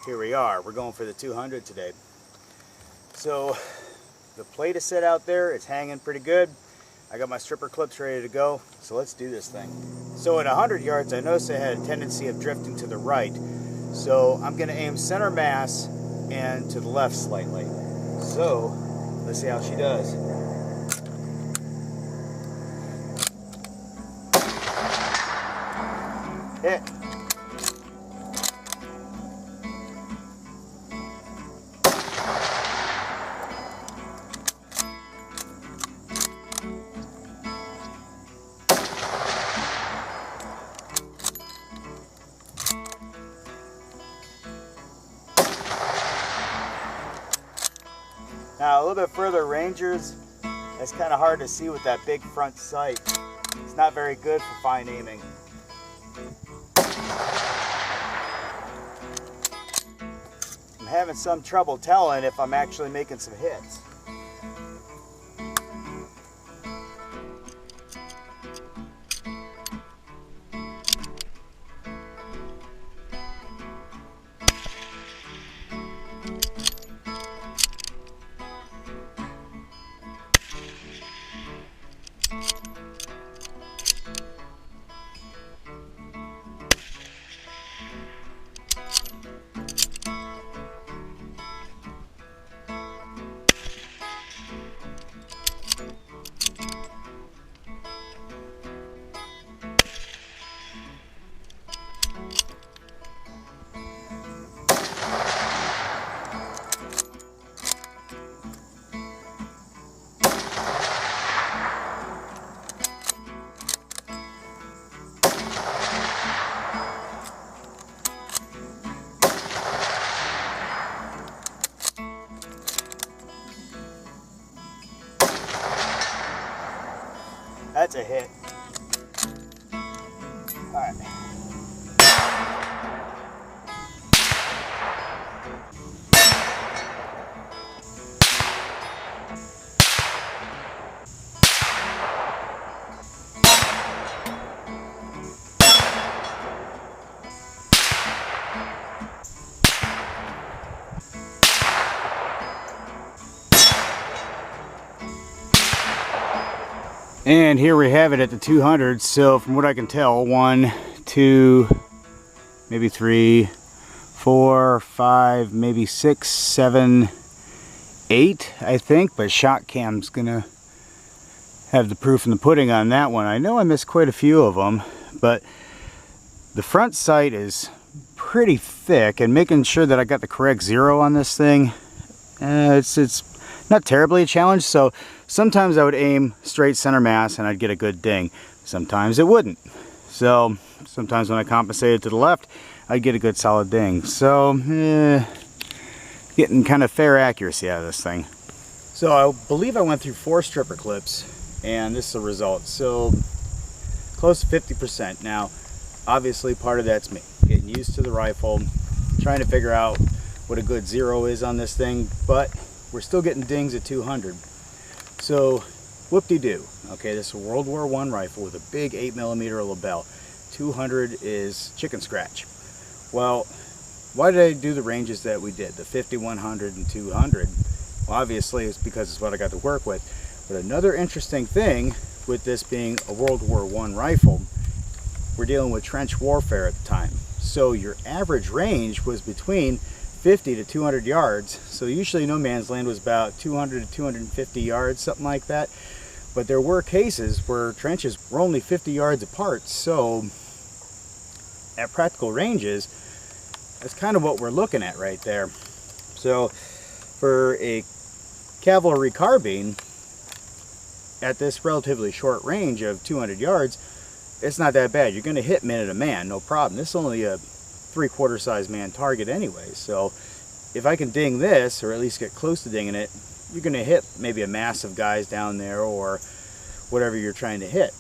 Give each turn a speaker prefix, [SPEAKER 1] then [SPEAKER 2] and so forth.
[SPEAKER 1] here we are. We're going for the 200 today. So the plate is set out there. It's hanging pretty good. I got my stripper clips ready to go. So let's do this thing. So at 100 yards, I noticed I had a tendency of drifting to the right. So I'm going to aim center mass and to the left slightly. So let's see how she does. Hit. Now a little bit further rangers, it's kind of hard to see with that big front sight. It's not very good for fine aiming. I'm having some trouble telling if I'm actually making some hits. That's a hit. All right. And here we have it at the 200. So from what I can tell, 1, 2, maybe 3, 4, 5, maybe 6, 7, 8, I think. But shot cam's gonna have the proof in the pudding on that one. I know I missed quite a few of them, but the front sight is pretty thick, and making sure that I got the correct zero on this thing, it's not terribly a challenge. So sometimes I would aim straight center mass and I'd get a good ding. Sometimes it wouldn't. So sometimes when I compensated to the left, I'd get a good solid ding. So getting kind of fair accuracy out of this thing. So I believe I went through 4 stripper clips, and this is the result. So close to 50%. Now obviously part of that's me getting used to the rifle, trying to figure out what a good zero is on this thing, but we're still getting dings at 200. So whoop-de-doo. Okay, this is a World War I rifle with a big 8mm label. 200 is chicken scratch. Well, why did I do the ranges that we did, the 50, 100, and 200? Well, obviously it's because it's what I got to work with. But another interesting thing with this being a World War I rifle, we're dealing with trench warfare at the time. So your average range was between 50 to 200 yards. So usually no man's land was about 200 to 250 yards, something like that. But there were cases where trenches were only 50 yards apart. So at practical ranges, that's kind of what we're looking at right there. So for a cavalry carbine at this relatively short range of 200 yards, it's not that bad. You're going to hit man at a man, no problem. This is only a 3/4 size man target anyway. So if I can ding this, or at least get close to dinging it, you're going to hit maybe a mass of guys down there or whatever you're trying to hit.